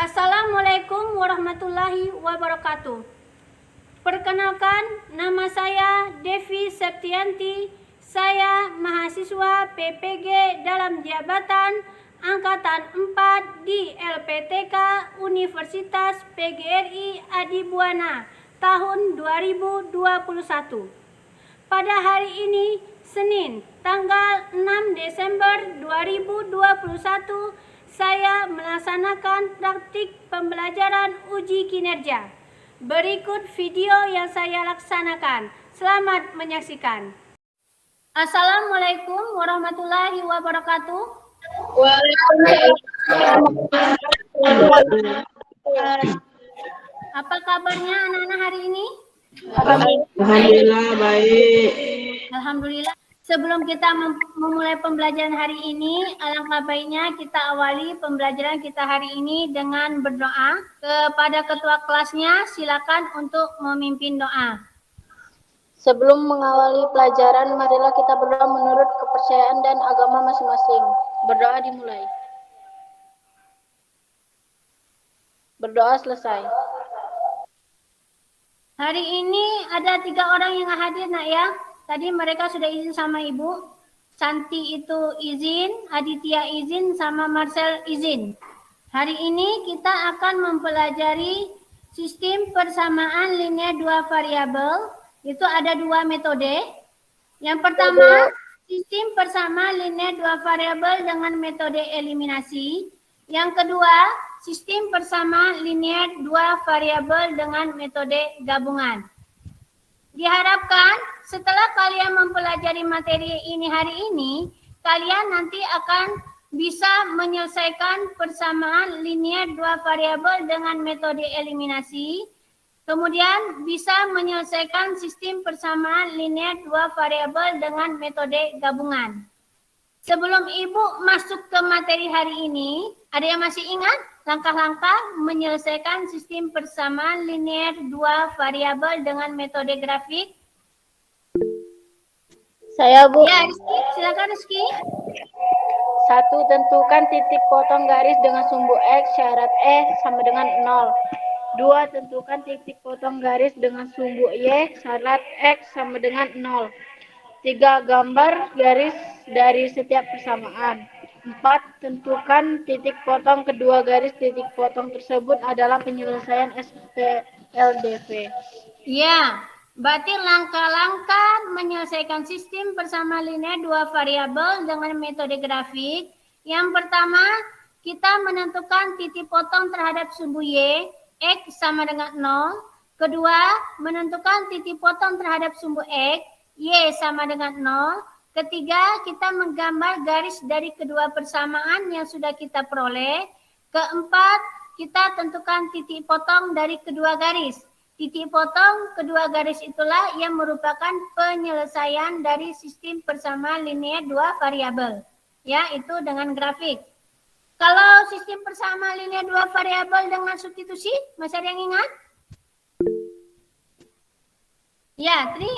Assalamualaikum warahmatullahi wabarakatuh. Perkenalkan, nama saya Devi Septianti. Saya mahasiswa PPG dalam jabatan Angkatan 4 di LPTK Universitas PGRI Adibuana tahun 2021. Pada hari ini, Senin, tanggal 6 Desember 2021, saya melaksanakan praktik pembelajaran uji kinerja. Berikut video yang saya laksanakan. Selamat menyaksikan. Assalamualaikum warahmatullahi wabarakatuh. Waalaikumsalam. Apa kabarnya anak-anak hari ini? Alhamdulillah baik. Alhamdulillah. Sebelum kita memulai pembelajaran hari ini, alangkah baiknya kita awali pembelajaran kita hari ini dengan berdoa. Kepada ketua kelasnya, silakan untuk memimpin doa. Sebelum mengawali pelajaran, marilah kita berdoa menurut kepercayaan dan agama masing-masing. Berdoa dimulai. Berdoa selesai. Hari ini ada 3 orang yang hadir, nak ya. Tadi mereka sudah izin sama Ibu. Santi itu izin, Aditya izin, sama Marcel izin. Hari ini kita akan mempelajari sistem persamaan linear 2 variabel. Itu ada 2 metode. Yang pertama, sistem persamaan linear 2 variabel dengan metode eliminasi. Yang kedua, sistem persamaan linear 2 variabel dengan metode gabungan. Diharapkan setelah kalian mempelajari materi ini hari ini, kalian nanti akan bisa menyelesaikan persamaan linear 2 variabel dengan metode eliminasi. Kemudian bisa menyelesaikan sistem persamaan linear 2 variabel dengan metode gabungan. Sebelum Ibu masuk ke materi hari ini, ada yang masih ingat langkah-langkah menyelesaikan sistem persamaan linear 2 variabel dengan metode grafik? Saya, Bu. Ya, Rizky, silakan Rizky. 1. Tentukan titik potong garis dengan sumbu X, syarat E sama dengan 0. 2. Tentukan titik potong garis dengan sumbu Y, syarat X sama dengan 0. 3. Gambar garis dari setiap persamaan. 4. Tentukan titik potong kedua garis titik potong tersebut adalah penyelesaian SPLDV. Ya, berarti langkah-langkah menyelesaikan sistem persamaan linear 2 variabel dengan metode grafik. Yang pertama, kita menentukan titik potong terhadap sumbu Y, X sama dengan 0. Kedua, menentukan titik potong terhadap sumbu X, Y sama dengan 0. Ketiga, kita menggambar garis dari kedua persamaan yang sudah kita peroleh. Keempat, kita tentukan titik potong dari kedua garis. Titik potong kedua garis itulah yang merupakan penyelesaian dari sistem persamaan linear 2 variabel. Ya, itu dengan grafik. Kalau sistem persamaan linear 2 variabel dengan substitusi, masih ada yang ingat? Ya, Tri.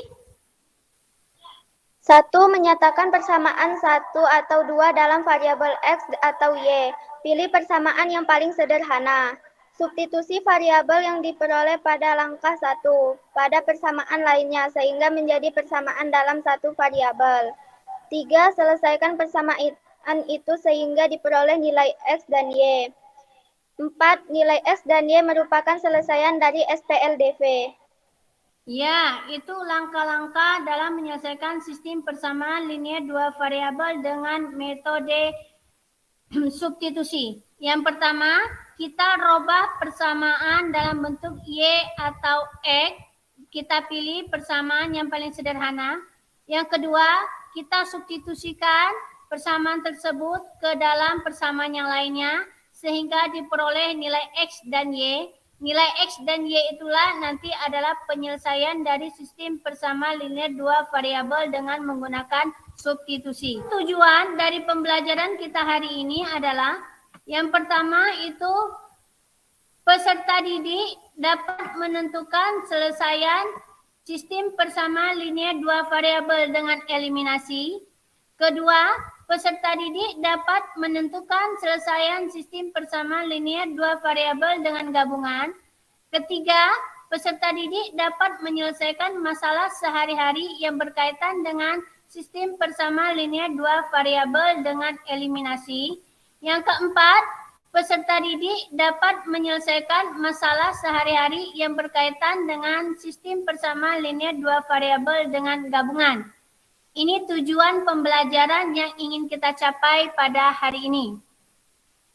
1. Menyatakan persamaan 1 atau 2 dalam variabel X atau Y. Pilih persamaan yang paling sederhana. Substitusi variabel yang diperoleh pada langkah 1 pada persamaan lainnya sehingga menjadi persamaan dalam satu variabel. 3. Selesaikan persamaan itu sehingga diperoleh nilai X dan Y. 4. Nilai X dan Y merupakan selesaian dari SPLDV. Ya, itu langkah-langkah dalam menyelesaikan sistem persamaan linear 2 variabel dengan metode substitusi. Yang pertama, kita rubah persamaan dalam bentuk Y atau X. Kita pilih persamaan yang paling sederhana. Yang kedua, kita substitusikan persamaan tersebut ke dalam persamaan yang lainnya sehingga diperoleh nilai X dan Y. Nilai X dan Y itulah nanti adalah penyelesaian dari sistem persamaan linear 2 variabel dengan menggunakan substitusi. Tujuan dari pembelajaran kita hari ini adalah yang pertama itu peserta didik dapat menentukan selesaian sistem persamaan linear 2 variabel dengan eliminasi. Kedua, peserta didik dapat menentukan selesaian sistem persamaan linear dua variabel dengan gabungan. Ketiga, peserta didik dapat menyelesaikan masalah sehari-hari yang berkaitan dengan sistem persamaan linear dua variabel dengan eliminasi. Yang keempat, peserta didik dapat menyelesaikan masalah sehari-hari yang berkaitan dengan sistem persamaan linear dua variabel dengan gabungan. Ini tujuan pembelajaran yang ingin kita capai pada hari ini.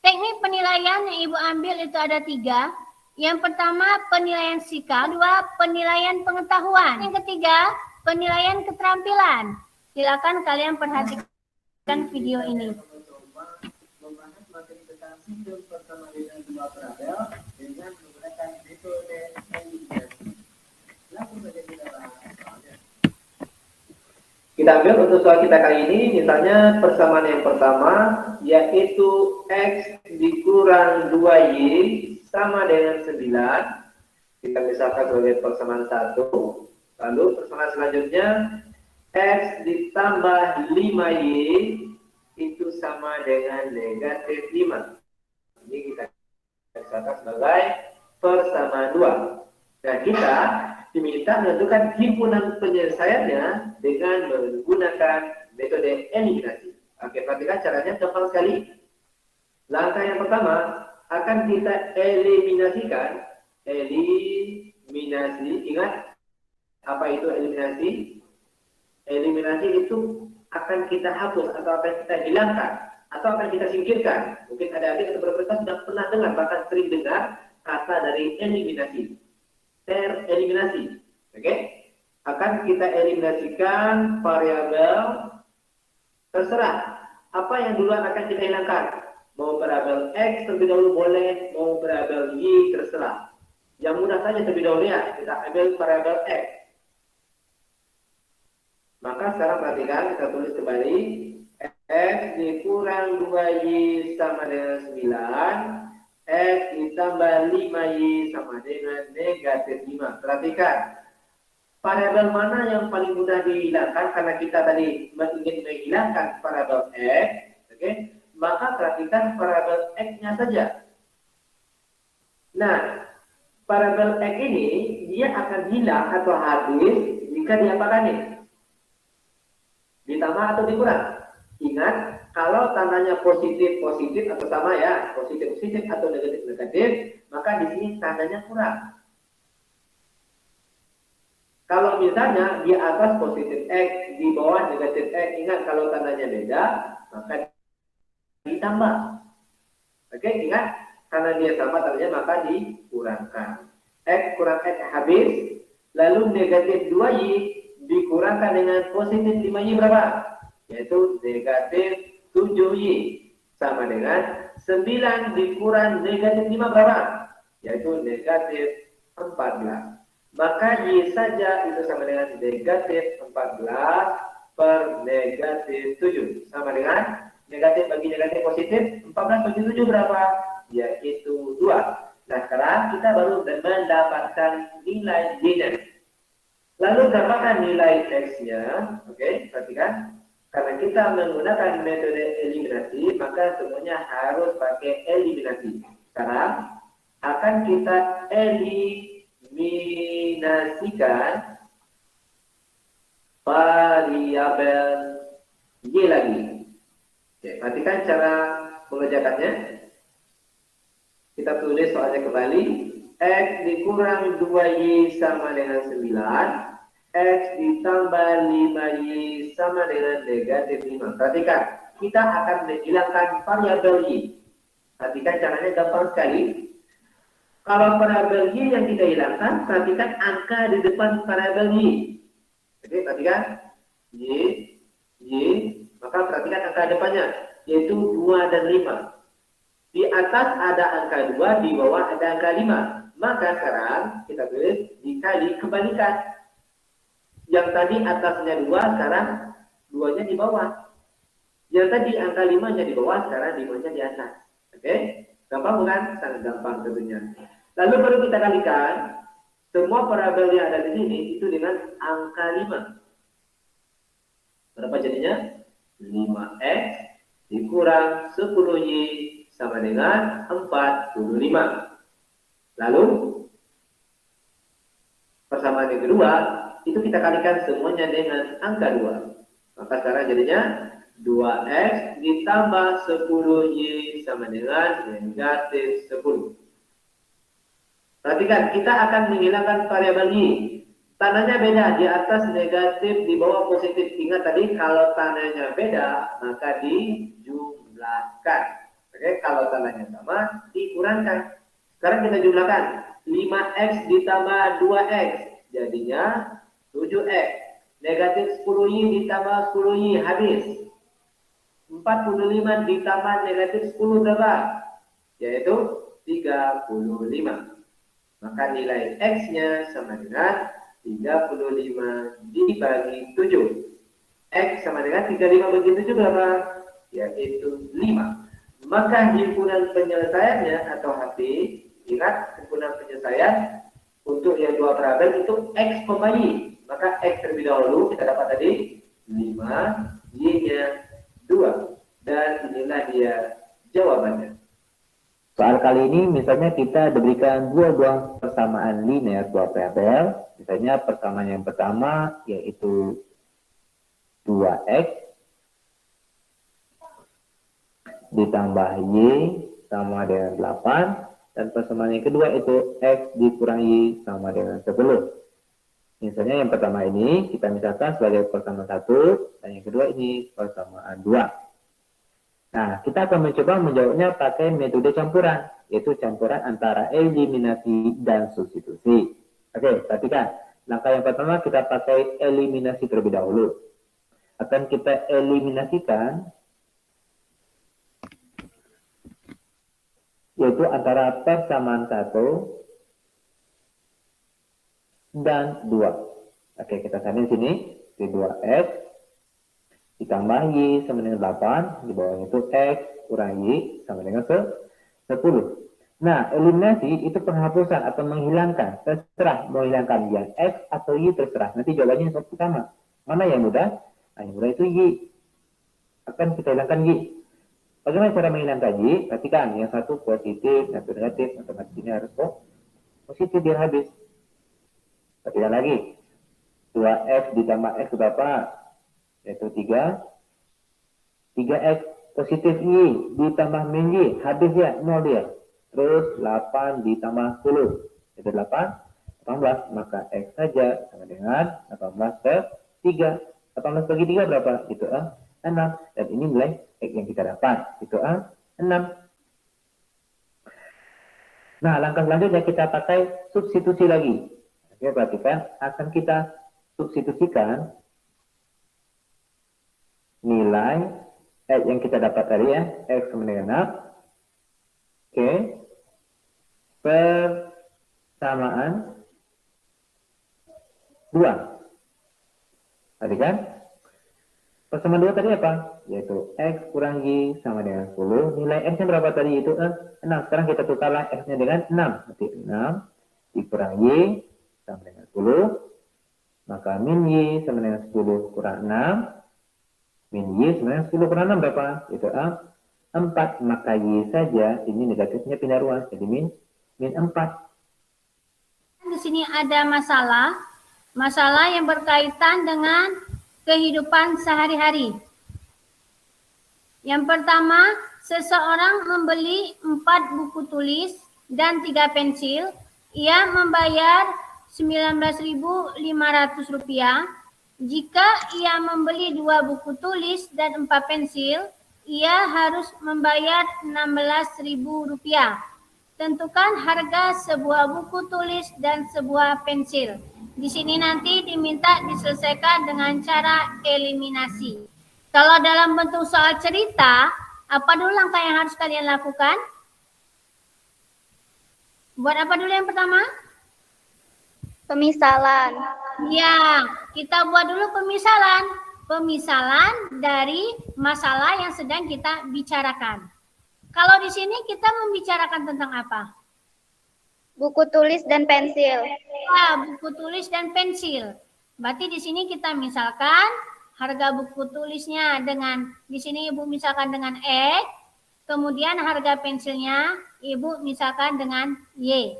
Teknik penilaian yang Ibu ambil itu ada 3. Yang pertama, penilaian sikap. Kedua, penilaian pengetahuan. Yang ketiga, penilaian keterampilan. Silakan kalian perhatikan video ini. Kita ambil untuk soal kita kali ini, misalnya persamaan yang pertama, yaitu X dikurang 2Y sama dengan 9. Kita misalkan sebagai persamaan 1. Lalu persamaan selanjutnya, X ditambah 5Y itu sama dengan negatif 5. Ini kita misalkan sebagai persamaan 2. Nah, kita diminta menentukan himpunan penyelesaiannya dengan menggunakan metode eliminasi. Oke, perhatikan caranya gampang sekali. Langkah yang pertama akan kita eliminasikan. Eliminasi, ingat apa itu eliminasi? Eliminasi itu akan kita hapus atau akan kita hilangkan atau akan kita singkirkan. Mungkin ada adik atau beberapa sudah pernah dengar, bahkan sering dengar kata dari eliminasi. Tereliminasi, oke? Akan kita eliminasikan variabel terserah apa yang duluan akan kita hilangkan. Mau variabel X terlebih dahulu boleh, mau variabel Y terserah. Yang mudah saja terlebih dahulu ya, kita ambil variabel X. Maka sekarang perhatikan, kita tulis kembali X dikurang 2Y sama dengan 9. X ditambah 5Y sama dengan negatif 5. Perhatikan, variabel mana yang paling mudah dihilangkan karena kita tadi ingin menghilangkan variabel X, oke? Maka perhatikan variabel X-nya saja. Nah, variabel X ini dia akan hilang atau habis jika diapakan nih? Ditambah atau dikurang? Ingat, kalau tandanya positif atau sama ya, positif atau negatif, maka di sini tandanya kurang. Kalau misalnya di atas positif X, di bawah negatif X, ingat kalau tandanya beda, maka ditambah. Oke, ingat, karena dia sama tandanya maka dikurangkan. X kurang X habis, lalu negatif 2Y dikurangkan dengan positif 5Y berapa? Yaitu negatif 7Y sama dengan 9 dikurang negatif 5 berapa? Yaitu negatif 14. Maka Y saja itu sama dengan negatif 14 per negatif 7. Sama dengan negatif bagi negatif positif, 14 bagi 7 berapa? Yaitu 2. Nah, sekarang kita baru mendapatkan nilai Y-nya. Lalu dapatkan nilai X-nya, oke, perhatikan. Karena kita menggunakan metode eliminasi, maka semuanya harus pakai eliminasi. Sekarang akan kita eliminasikan variabel Y lagi. Oke, perhatikan cara mengerjakannya. Kita tulis soalnya kembali. X dikurang 2Y sama dengan 9. X ditambah 5Y sama dengan negatif 5. Perhatikan, kita akan menghilangkan variabel Y. Perhatikan caranya gampang sekali. Kalau variabel Y yang kita hilangkan, perhatikan angka di depan variabel Y. Oke, perhatikan. Y. Maka perhatikan angka depannya, yaitu 2 dan 5. Di atas ada angka 2, di bawah ada angka 5. Maka sekarang kita tulis dikali kebalikan. Yang tadi atasnya 2, sekarang 2-nya di bawah. Yang tadi angka 5-nya di bawah, sekarang 5-nya di atas. Oke? Gampang bukan? Sangat gampang tentunya. Lalu baru kita kalikan semua variabel yang ada di sini itu dengan angka 5. Berapa jadinya? 5X dikurang 10Y sama dengan 45. Lalu, persamaan yang kedua, itu kita kalikan semuanya dengan angka 2. Maka sekarang jadinya 2X ditambah 10Y sama dengan negatif 10. Perhatikan, kita akan menghilangkan variabel Y. Tandanya beda, di atas negatif, di bawah positif. Ingat tadi, kalau tandanya beda, maka dijumlahkan. Oke, kalau tandanya sama, dikurangkan. Sekarang kita jumlahkan. 5X ditambah 2X, jadinya 7X. Negatif 10Y ditambah 10Y, habis. 45 ditambah negatif 10 berapa? Yaitu 35. Maka nilai X-nya sama dengan 35 dibagi 7. X sama dengan 35 bagi 7 berapa? Yaitu 5. Maka himpunan penyelesaiannya atau HP, ingat himpunan penyelesaian untuk yang dua variabel itu X Y. Maka X terlebih dahulu kita dapat tadi 5, Y-nya 2. Dan inilah dia jawabannya. Soal kali ini misalnya kita diberikan dua buah persamaan linear dua variabel. Misalnya persamaan yang pertama yaitu 2X ditambah Y sama dengan 8. Dan persamaan yang kedua itu X dikurang Y sama dengan 10. Misalnya yang pertama ini kita misalkan sebagai persamaan 1 dan yang kedua ini persamaan 2. Nah, kita akan mencoba menjawabnya pakai metode campuran, yaitu campuran antara eliminasi dan substitusi. Oke, perhatikan. Langkah yang pertama kita pakai eliminasi terlebih dahulu. Akan kita eliminasikan, yaitu antara persamaan 1 dan 2. Oke, kita cari di sini, 2X ditambah Y sama dengan 8, di bawahnya itu X kurang Y sama dengan 10. Nah, eliminasi itu penghapusan atau menghilangkan, terserah mau hilangkan yang X atau Y terserah. Nanti jawabannya sama. Mana yang mudah? Nah, yang mudah itu Y. Akan kita hilangkan Y. Bagaimana cara menghilangkan Y? Perhatikan, yang satu positif, yang satu negatif, otomatis ini harus positif biar habis. Perhatikan lagi. 2X ditambah X berapa? Yaitu 3. 3X positif Y ditambah min Y, habis ya, 0 dia. Terus 8 ditambah 10, yaitu 8, 18, maka X saja sama dengan 18 per 3. 18 bagi 3 berapa? Itu 6. Dan ini nilai X yang kita dapat, itu 6. Nah, langkah selanjutnya kita pakai substitusi lagi. Oke, perhatikan, akan kita substitusikan nilai X yang kita dapat tadi ya, X sama dengan 6. Oke. Persamaan 2. Tadi kan? Persamaan 2 tadi apa? Yaitu X kurang Y sama dengan 10. Nilai X-nya berapa tadi? Itu 6. Sekarang kita tukarlah X-nya dengan 6. Berarti 6 dikurang Y sama dengan 10. Maka min Y sama dengan 10 kurang 6. Min Y sebenarnya 10 kurang 6 berapa? Itu 4. Maka Y saja, ini negatifnya pindah ruang. Jadi min 4. Di sini ada masalah yang berkaitan dengan kehidupan sehari-hari. Yang pertama, seseorang membeli 4 buku tulis dan 3 pensil. Ia membayar Rp19.500. Jika ia membeli 2 buku tulis dan 4 pensil, ia harus membayar Rp16.000. Tentukan harga sebuah buku tulis dan sebuah pensil. Di sini nanti diminta diselesaikan dengan cara eliminasi. Kalau dalam bentuk soal cerita, apa dulu langkah yang harus kalian lakukan? Buat apa dulu yang pertama? Pemisalan. Ya, kita buat dulu pemisalan. Pemisalan dari masalah yang sedang kita bicarakan. Kalau di sini kita membicarakan tentang apa? Buku tulis dan pensil. Ya, buku tulis dan pensil. Berarti di sini kita misalkan harga buku tulisnya dengan, di sini Ibu misalkan dengan X, kemudian harga pensilnya Ibu misalkan dengan Y.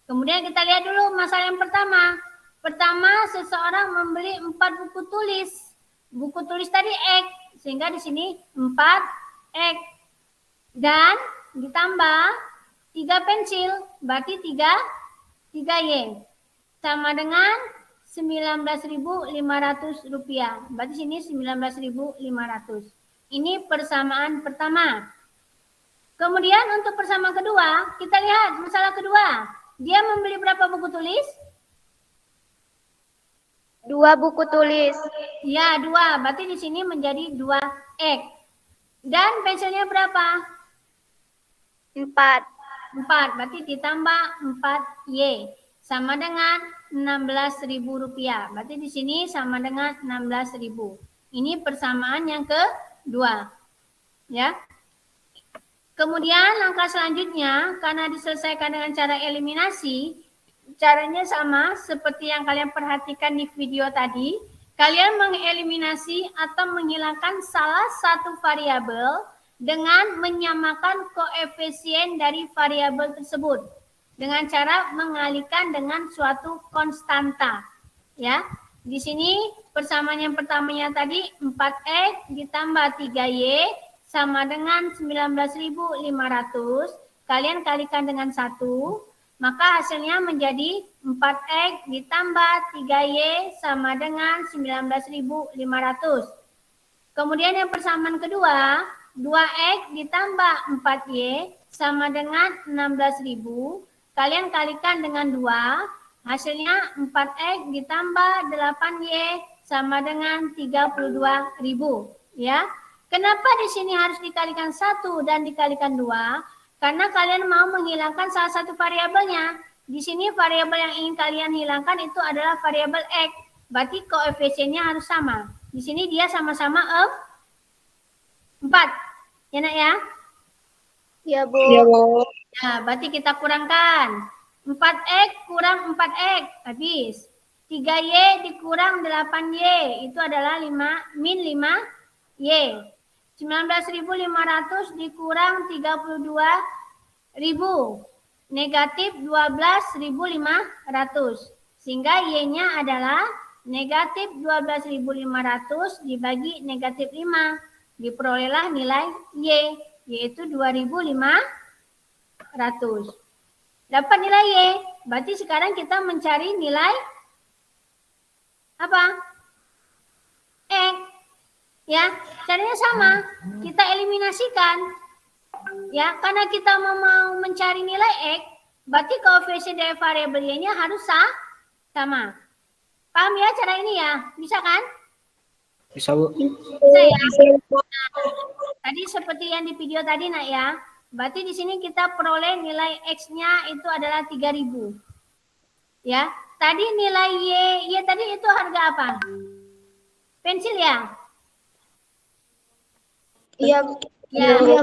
Kemudian kita lihat dulu masalah yang pertama. Pertama, seseorang membeli 4 buku tulis. Buku tulis tadi X, sehingga di sini 4X. Dan ditambah 3 pensil, berarti 3Y. Sama dengan 19.500 rupiah. Berarti sini 19.500. Ini persamaan pertama. Kemudian untuk persamaan kedua, kita lihat masalah kedua. Dia membeli berapa buku tulis? 2 buku tulis. Ya, 2. Berarti di sini menjadi 2X. Dan pensilnya berapa? 4. 4. Berarti ditambah 4Y. Sama dengan 16.000 rupiah. Berarti di sini sama dengan 16.000. Ini persamaan yang kedua. Ya. Kemudian langkah selanjutnya, karena diselesaikan dengan cara eliminasi, caranya sama seperti yang kalian perhatikan di video tadi. Kalian mengeliminasi atau menghilangkan salah satu variabel dengan menyamakan koefisien dari variabel tersebut dengan cara mengalihkan dengan suatu konstanta. Ya, di sini persamaan yang pertamanya tadi 4X ditambah 3Y sama dengan 19.500. Kalian kalikan dengan 1, maka hasilnya menjadi 4X ditambah 3Y sama dengan 19.500. Kemudian yang persamaan kedua, 2X ditambah 4Y sama dengan 16.000. Kalian kalikan dengan 2, hasilnya 4X ditambah 8Y sama dengan 32.000. Ya. Kenapa di sini harus dikalikan 1 dan dikalikan 2? Karena kalian mau menghilangkan salah satu variabelnya. Di sini variabel yang ingin kalian hilangkan itu adalah variabel X. Berarti koefisiennya harus sama. Di sini dia sama-sama 4. Ya nak ya? Ya Bu. Ya Bu. Nah, berarti kita kurangkan. 4X kurang 4X. Habis. 3Y dikurang 8Y. Itu adalah min 5Y. 19.500 dikurang 32.000. Negatif 12.500. Sehingga Y-nya adalah negatif 12.500 dibagi negatif 5. Diperolehlah nilai Y, yaitu 2.500. Dapat nilai Y. Berarti sekarang kita mencari nilai apa? X. Ya, caranya sama. Kita eliminasikan. Ya, karena kita mau mencari nilai X, berarti koefisien dari variabel Y-nya harus sama. Paham ya cara ini ya? Bisa kan? Bisa, Bu. Bisa ya? Nah, tadi seperti yang di video tadi nak ya. Berarti di sini kita peroleh nilai X-nya itu adalah 3.000. Ya, tadi nilai Y tadi itu harga apa? Pensil ya? Iya. Ya.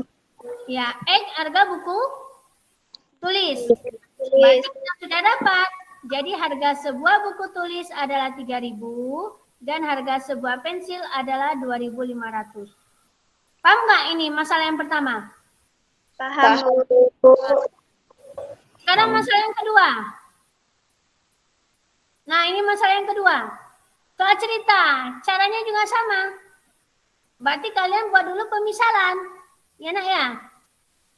Ya, X harga buku tulis. Berarti kita sudah dapat. Jadi harga sebuah buku tulis adalah 3.000 dan harga sebuah pensil adalah 2.500. Paham nggak ini masalah yang pertama? Paham. Sekarang masalah yang kedua. Nah, ini masalah yang kedua. Soal cerita, caranya juga sama. Berarti kalian buat dulu pemisalan. Ya nak ya?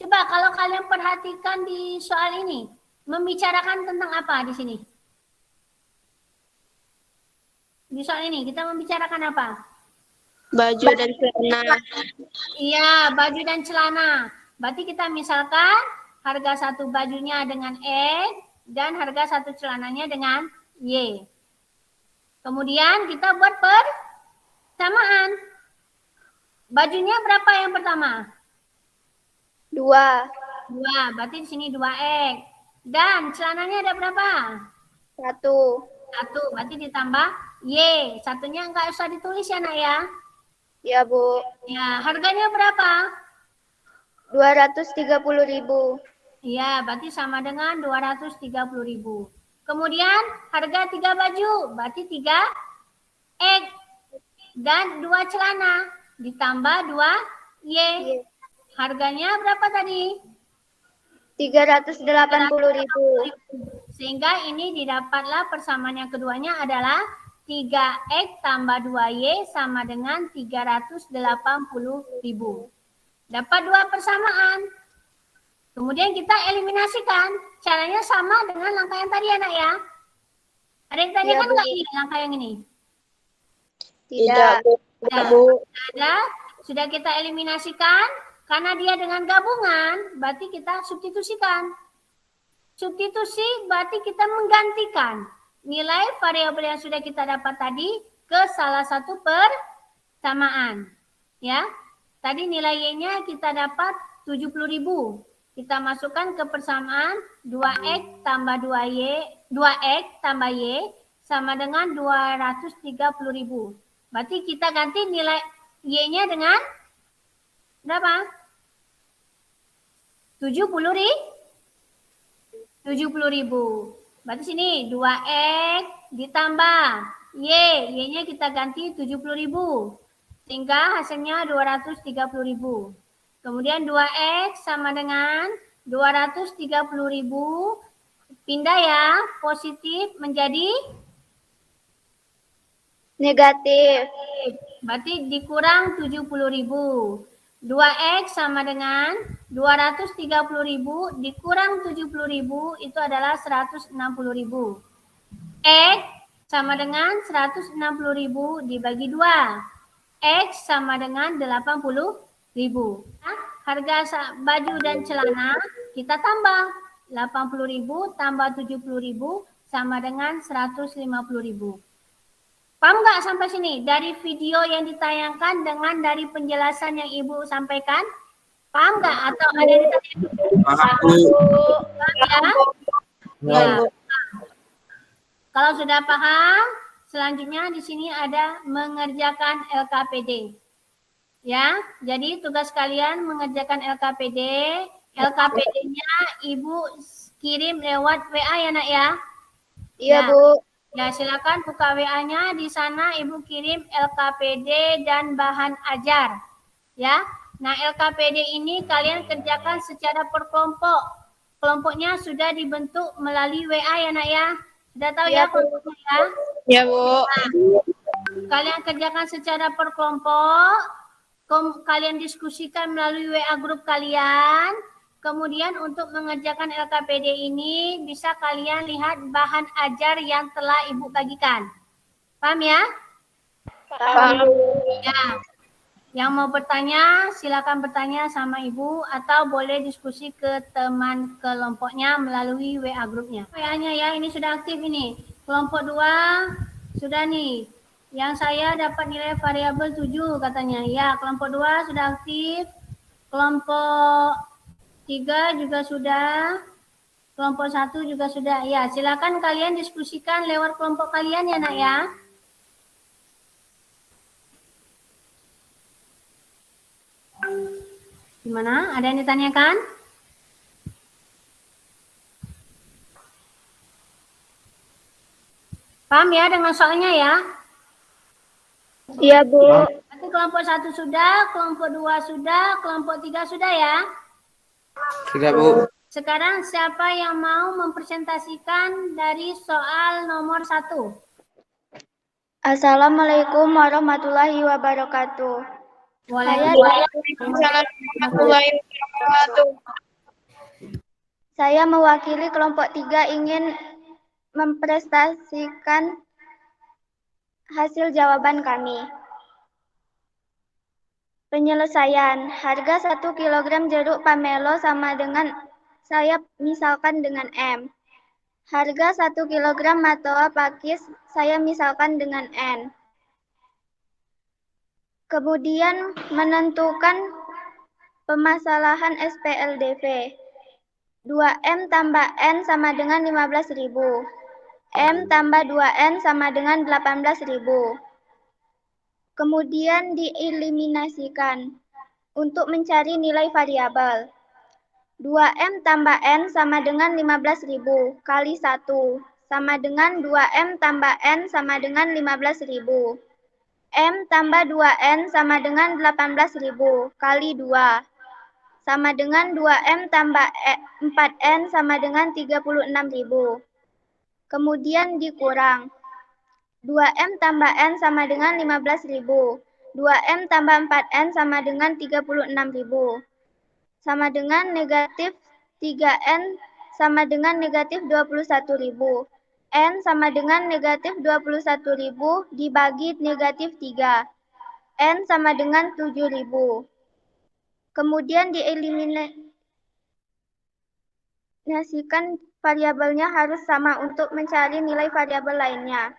Coba kalau kalian perhatikan di soal ini. Membicarakan tentang apa di sini? Di soal ini kita membicarakan apa? Baju dan celana. Iya, baju dan celana. Berarti kita misalkan harga satu bajunya dengan X dan harga satu celananya dengan Y. Kemudian kita buat persamaan. Bajunya berapa yang pertama? 2. 2, berarti di sini 2X. Dan celananya ada berapa? 1. 1, berarti ditambah Y. Satunya enggak usah ditulis ya nak ya? Ya Bu. Ya, harganya berapa? 230.000. Iya, berarti sama dengan 230.000. Kemudian harga 3 baju, berarti 3X. dan 2 celana ditambah 2 Y. Harganya berapa tadi? 380.000. Sehingga ini didapatlah persamaan yang keduanya adalah 3X tambah 2Y sama dengan 380.000. Dapat 2 persamaan. Kemudian kita eliminasikan. Caranya sama dengan langkah yang tadi anak ya. Ada yang tanyakan nggak ini langkah yang ini? Tidak. Nah, ada. Sudah kita eliminasikan. Karena dia dengan gabungan, berarti kita substitusikan. Substitusi berarti kita menggantikan nilai variabel yang sudah kita dapat tadi ke salah satu persamaan. Ya, tadi nilai Y-nya kita dapat 70.000. Kita masukkan ke persamaan 2X tambah 2X tambah Y sama dengan 230.000. Berarti kita ganti nilai Y-nya dengan berapa? 70.000. Berarti sini 2X ditambah Y. Y-nya kita ganti 70.000. Sehingga hasilnya 230.000. Kemudian 2X sama dengan 230.000. Pindah ya, positif menjadi negatif. Berarti dikurang 70.000. 2X sama dengan 230.000 dikurang 70.000 itu adalah 160.000. X sama dengan 160.000 dibagi 2. X sama dengan 80.000. Nah, harga baju dan celana kita tambah. 80.000 tambah 70.000 sama dengan 150.000. Paham nggak sampai sini? Dari video yang ditayangkan dengan dari penjelasan yang Ibu sampaikan? Paham nggak? Atau ada yang ditanyakan? Paham ya? Ya. Kalau sudah paham, selanjutnya di sini ada mengerjakan LKPD. Ya, jadi tugas kalian mengerjakan LKPD. LKPD-nya Ibu kirim lewat WA ya nak ya? Iya Bu. Ya, silakan buka WA-nya. Di sana Ibu kirim LKPD dan bahan ajar. Ya. Nah, LKPD ini kalian kerjakan secara per-kelompok. Kelompoknya sudah dibentuk melalui WA ya, Nak ya. Sudah tahu ya kelompoknya ya? Ya, Bu. Nah, kalian kerjakan secara per-kelompok. Kalian diskusikan melalui WA grup kalian. Kemudian untuk mengerjakan LKPD ini bisa kalian lihat bahan ajar yang telah Ibu bagikan. Paham ya? Paham. Ya. Yang mau bertanya silakan bertanya sama Ibu atau boleh diskusi ke teman kelompoknya melalui WA grupnya. WA-nya ya, ini sudah aktif ini. Kelompok 2 sudah nih. Yang saya dapat nilai variabel 7 katanya. Ya, kelompok 2 sudah aktif. Kelompok 3 juga sudah, kelompok 1 juga sudah. Ya, silakan kalian diskusikan lewat kelompok kalian ya nak ya. Gimana? Ada yang ditanyakan? Paham ya dengan soalnya ya? Iya Bu. Berarti kelompok 1 sudah, kelompok 2 sudah, kelompok 3 sudah ya? Sudah Bu. Sekarang siapa yang mau mempresentasikan dari soal nomor 1? Assalamualaikum warahmatullahi wabarakatuh. Waalaikumsalam warahmatullahi wabarakatuh. Saya mewakili kelompok 3 ingin mempresentasikan hasil jawaban kami. Penyelesaian, harga 1 kg jeruk pamelo sama dengan, saya misalkan dengan M. Harga 1 kg matoa pakis, saya misalkan dengan N. Kemudian menentukan pemasalahan SPLDV. 2M tambah N sama dengan 15.000. M tambah 2N sama dengan 18.000. Kemudian dieliminasikan untuk mencari nilai variabel. 2M tambah N sama dengan 15.000 kali 1 sama dengan 2M tambah N sama dengan 15.000. M tambah 2N sama dengan 18.000 kali 2 sama dengan 2M tambah 4N sama dengan 36.000. Kemudian dikurang. 2M tambah N sama dengan 15.000. 2M tambah 4N sama dengan 36.000. Sama dengan negatif 3N sama dengan negatif 21.000. N sama dengan negatif 21.000 dibagi negatif 3. N sama dengan 7.000. Kemudian dieliminasikan variabelnya harus sama untuk mencari nilai variabel lainnya.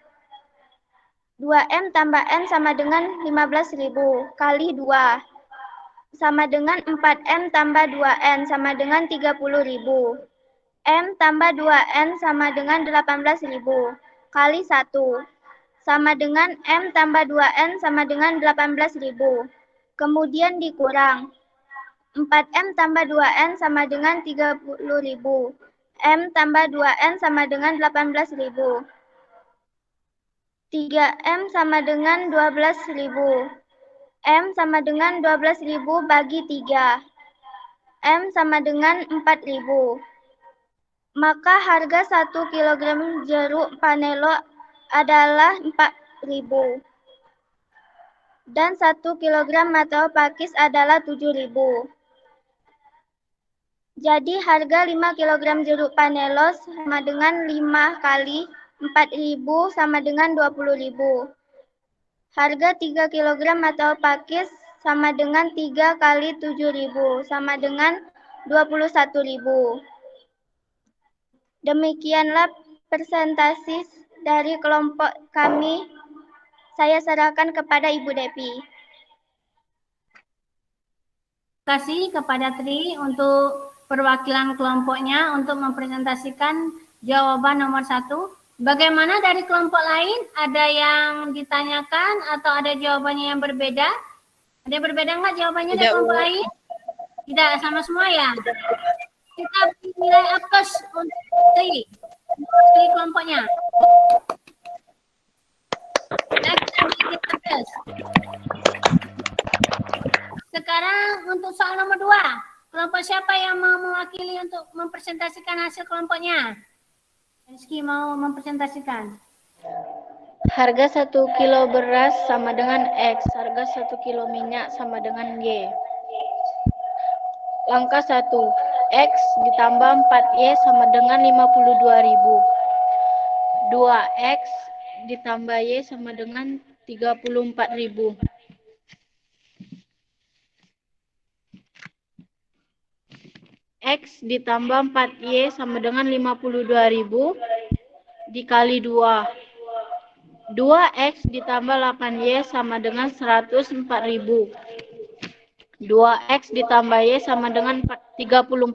2M tambah N sama dengan 15.000 kali 2 sama dengan 4M tambah 2N sama dengan 30.000. M tambah 2N sama dengan 18.000 kali 1 sama dengan M tambah 2N sama dengan 18.000. Kemudian dikurang. 4M tambah 2N sama dengan 30.000. M tambah 2N sama dengan 18.000. 3M sama dengan 12.000. M sama dengan 12.000 bagi 3. M sama dengan 4.000. Maka harga 1 kg jeruk panelo adalah 4.000. Dan 1 kg matao pakis adalah 7.000. Jadi harga 5 kg jeruk panelo sama dengan 5 kali 4.000 sama dengan 20.000. Harga 3 kg matao pakis sama dengan 3 kali 7.000 sama dengan 21.000. Demikianlah presentasi dari kelompok kami. Saya serahkan kepada Ibu Depi. Terima kasih kepada Tri untuk perwakilan kelompoknya untuk mempresentasikan jawaban nomor 1. Bagaimana dari kelompok lain? Ada yang ditanyakan atau ada jawabannya yang berbeda? Ada yang berbeda nggak jawabannya dari kelompok lain? Tidak, sama semua ya? Kita beri nilai apes untuk Tri kelompoknya. Sekarang untuk soal nomor 2. Kelompok siapa yang mau mewakili untuk mempresentasikan hasil kelompoknya? Rizky mau mempresentasikan. Harga 1 kilo beras sama dengan X. Harga 1 kilo minyak sama dengan Y. Langkah 1. X ditambah 4Y sama dengan 52.000. 2X ditambah Y sama dengan 34.000. X ditambah 4Y sama dengan 52.000 dikali 2. 2X ditambah 8Y sama dengan 104.000. 2X ditambah Y sama dengan 34.000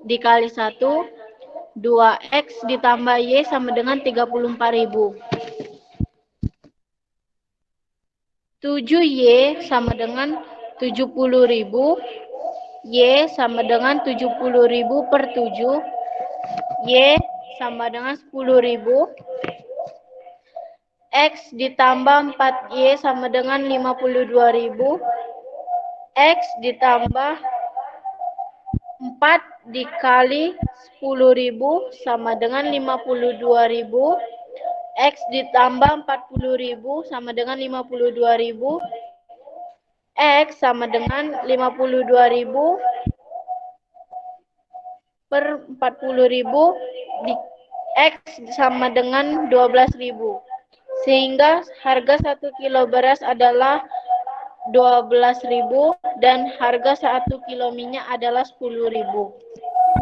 dikali 1. 2X ditambah Y sama dengan 34.000. 7Y sama dengan 70.000. Y sama dengan 70.000 per 7. Y sama dengan 10.000. X ditambah 4Y sama dengan 52.000. X ditambah 4 dikali 10.000 sama dengan 52.000. X ditambah 40.000 sama dengan 52.000. X sama dengan 52.000 per 40.000. X sama dengan 12.000. Sehingga harga 1 kilo beras adalah 12.000 dan harga 1 kilo minyak adalah 10.000.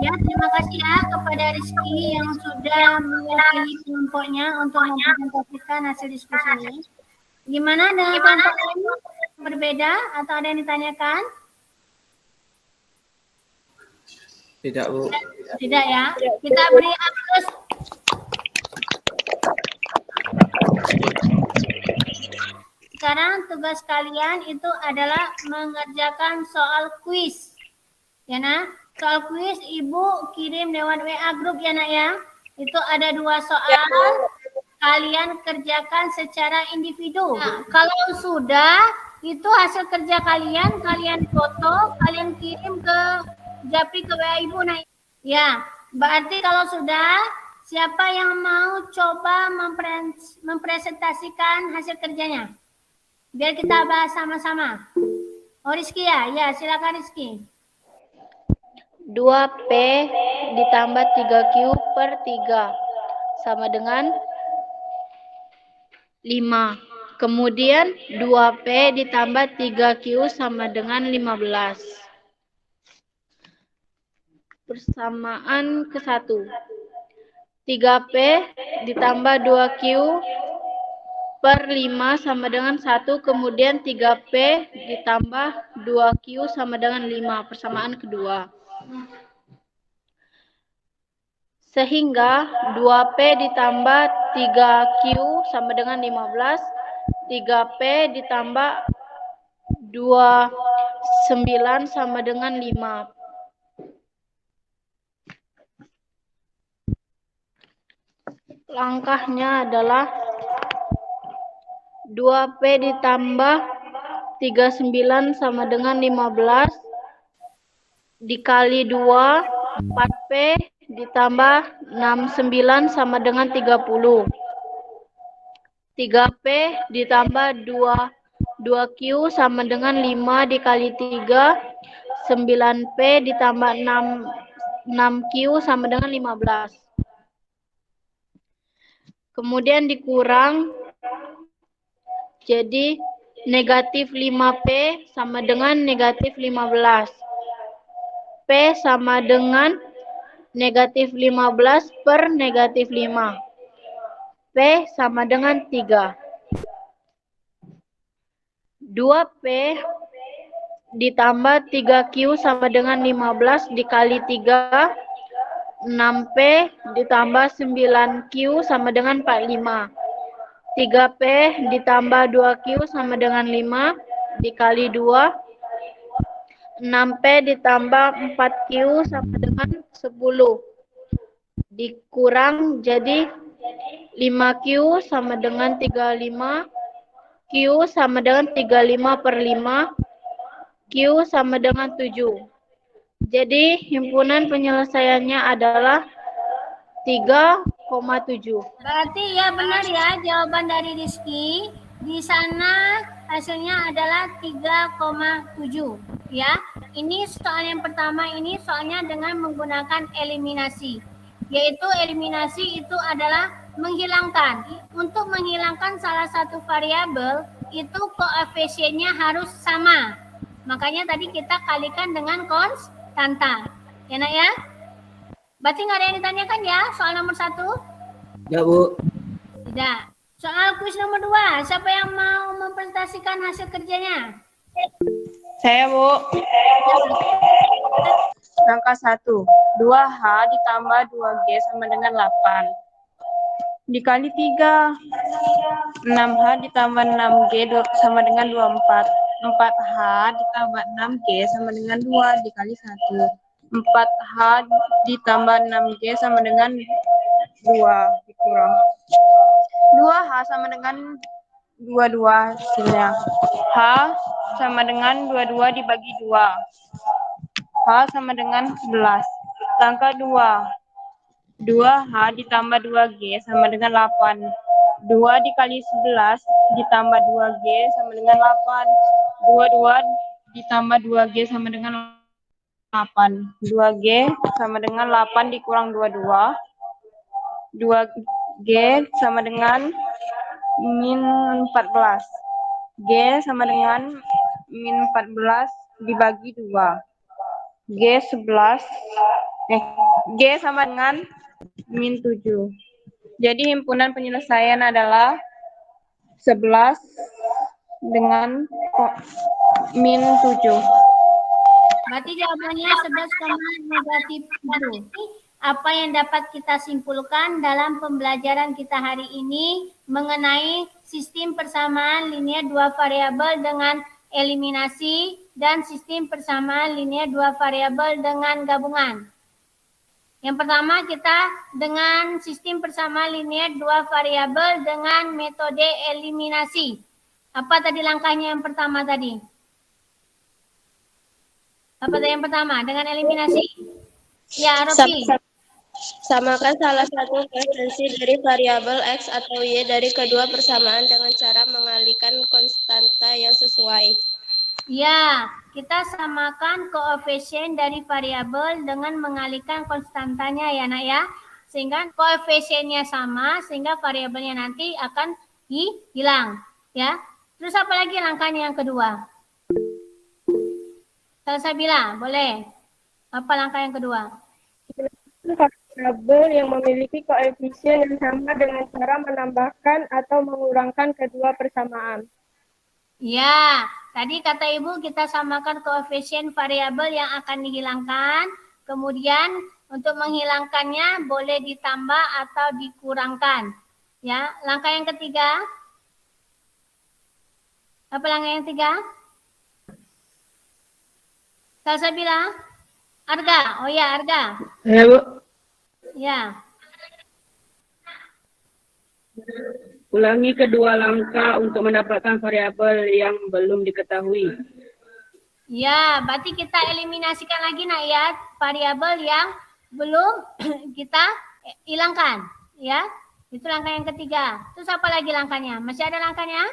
Ya, terima kasih ya kepada Rizky yang sudah mewakili kelompoknya untuk mempresentasikan hasil diskusi ini. Gimana dengan kelompok lain? Berbeda atau ada yang ditanyakan? Tidak, Bu. Tidak ya. Kita beri aplaus. Sekarang tugas kalian itu adalah mengerjakan soal kuis. Ya nak, soal kuis Ibu kirim lewat WA grup ya nak ya. Itu ada 2 soal. kalian kerjakan secara individu. Nah, kalau sudah, itu hasil kerja kalian, kalian foto, kalian kirim ke Japri, ke WA Ibu. Nah, ya, berarti kalau sudah, siapa yang mau coba mempresentasikan hasil kerjanya? Biar kita bahas sama-sama. Oh, Rizky ya? Ya, silakan Rizky. 2P ditambah 3Q per 3 sama dengan 5. Kemudian 2P ditambah 3Q sama dengan 15. Persamaan ke-1. 3P ditambah 2Q per 5 sama dengan 1. Kemudian 3P ditambah 2Q sama dengan 5. Persamaan kedua. Sehingga 2P ditambah 3Q sama dengan 15, 3P ditambah 29 sama dengan 5. Langkahnya adalah 2P ditambah 39 sama dengan 15 dikali 2, 4P ditambah 69 sama dengan 30. 3P ditambah 2Q sama dengan 5 dikali 3, 9P ditambah 6Q sama dengan 15. Kemudian dikurang, jadi negatif 5P sama dengan negatif 15. P sama dengan negatif 15 per negatif 5. P sama dengan 3. 2P ditambah 3Q sama dengan 15 dikali 3, 6P ditambah 9Q sama dengan 45. 3P ditambah 2Q sama dengan 5 dikali 2, 6P ditambah 4Q sama dengan 10. Dikurang jadi 5Q sama dengan 35, Q sama dengan 35 per 5, Q sama dengan 7. Jadi himpunan penyelesaiannya adalah 3,7. Berarti ya benar ya jawaban dari Rizky. Di sana hasilnya adalah 3,7 ya. Ini soal yang pertama, ini soalnya dengan menggunakan eliminasi. Yaitu eliminasi itu adalah menghilangkan. Untuk menghilangkan salah satu variabel itu koefisiennya harus sama. Makanya tadi kita kalikan dengan konstanta. Ya nak ya? Berarti nggak ada yang ditanyakan ya soal nomor 1? Ya, Bu. Tidak. Soal kuis nomor 2, siapa yang mau mempresentasikan hasil kerjanya? Saya, Bu. Langkah 1. 2H ditambah 2G sama dengan 8. Dikali 3. 6H ditambah 6G sama dengan 24. 4H ditambah 6G sama dengan 2 dikali 1. 4H ditambah 6G sama dengan 2 dikurang. 2H sama dengan 22 hasilnya. H sama dengan 22 dibagi 2. H sama dengan 11. Langkah 2. 2H ditambah 2G sama dengan 8. 2 dikali 11 ditambah 2G sama dengan 8. 22 ditambah 2G sama dengan 8. 2G sama dengan 8 dikurang 22. 2G sama dengan min 14. G sama dengan min 14 dibagi 2. G sama dengan min 7. Jadi himpunan penyelesaian adalah 11 dengan min 7. Berarti jawabannya 11, negatif 7. Apa yang dapat kita simpulkan dalam pembelajaran kita hari ini mengenai sistem persamaan linear dua variabel dengan eliminasi dan sistem persamaan linear dua variabel dengan gabungan. Yang pertama kita dengan sistem persamaan linear dua variabel dengan metode eliminasi. Apa tadi langkahnya yang pertama tadi? Apa tadi yang pertama? Dengan eliminasi. Ya, Rofi. Samakan salah satu koefisien dari variabel X atau Y dari kedua persamaan dengan cara mengalihkan konstanta yang sesuai. Ya, kita samakan koefisien dari variabel dengan mengalihkan konstantanya ya nak ya. Sehingga koefisiennya sama, sehingga variabelnya nanti akan hilang. Ya. Terus apa lagi langkahnya yang kedua? Salsabila, boleh. Apa langkah yang kedua? Variabel yang memiliki koefisien yang sama dengan cara menambahkan atau mengurangkan kedua persamaan. Ya, tadi kata Ibu kita samakan koefisien variabel yang akan dihilangkan. Kemudian untuk menghilangkannya boleh ditambah atau dikurangkan. Ya, langkah yang ketiga. Apa langkah yang ketiga? Salsabila? Arga? Oh ya, Arga. Ya, Bu. Ya. Ulangi kedua langkah untuk mendapatkan variabel yang belum diketahui. Ya, berarti kita eliminasikan lagi nak ya variabel yang belum kita hilangkan, ya. Itu langkah yang ketiga. Terus apa lagi langkahnya? Masih ada langkahnya?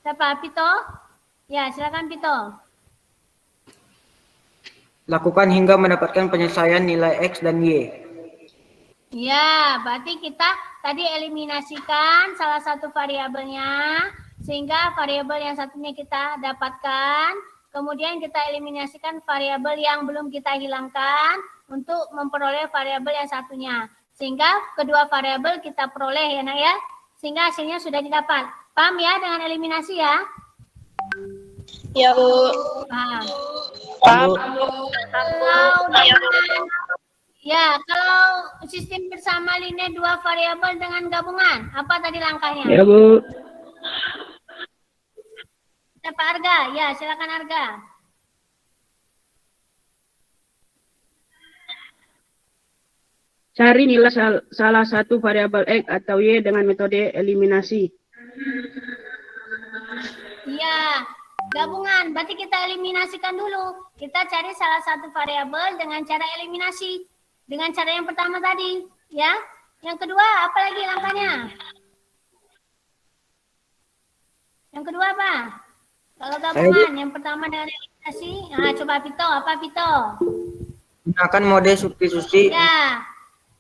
Siapa? Pito? Ya, silakan Pito. Lakukan hingga mendapatkan penyelesaian nilai X dan Y. Ya, berarti kita tadi eliminasikan salah satu variabelnya sehingga variabel yang satunya kita dapatkan. Kemudian kita eliminasikan variabel yang belum kita hilangkan untuk memperoleh variabel yang satunya. Sehingga kedua variabel kita peroleh ya nak ya. Sehingga hasilnya sudah didapat. Paham ya dengan eliminasi ya? Ya, Bu. Paham. Kalau sistem bersama linear dua variabel dengan gabungan, apa tadi langkahnya? Ya, Bu. Siapa Arga? Ya, silakan Arga. Cari nilai salah satu variabel X atau Y dengan metode eliminasi. Ya, gabungan. Berarti kita eliminasikan dulu. Kita cari salah satu variabel dengan cara eliminasi. Dengan cara yang pertama tadi. Ya. Yang kedua, apa lagi langkahnya? Yang kedua apa? Kalau gabungan, yang pertama dengan eliminasi. Nah, coba Pito. Apa Pito? Gunakan mode substitusi. Ya.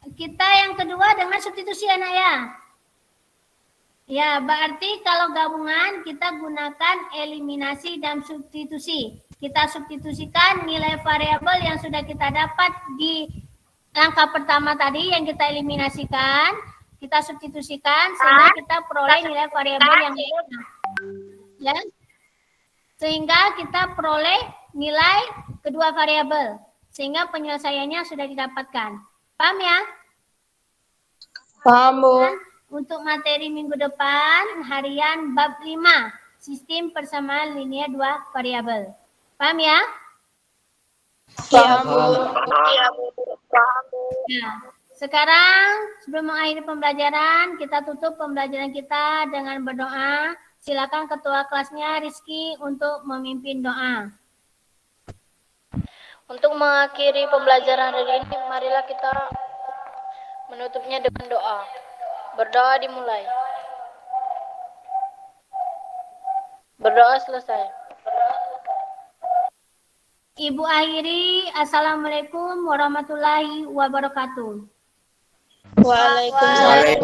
Kita yang kedua dengan substitusi anak ya. Ya, berarti kalau gabungan kita gunakan eliminasi dan substitusi. Kita substitusikan nilai variabel yang sudah kita dapat di langkah pertama tadi yang kita eliminasikan, kita substitusikan sehingga kita peroleh nilai variabel yang sama. Ya. Sehingga kita peroleh nilai kedua variabel sehingga penyelesaiannya sudah didapatkan. Paham ya? Paham, Bu. Untuk materi minggu depan, harian bab 5, sistem persamaan linear dua variabel. Paham ya? Paham, Bu. Paham, Bu. Ya. Sekarang, sebelum mengakhiri pembelajaran, kita tutup pembelajaran kita dengan berdoa. Silakan ketua kelasnya Rizky untuk memimpin doa. Untuk mengakhiri pembelajaran hari ini, marilah kita menutupnya dengan doa. Berdoa dimulai. Berdoa selesai. Ibu akhiri, Assalamualaikum warahmatullahi wabarakatuh. Waalaikumsalam.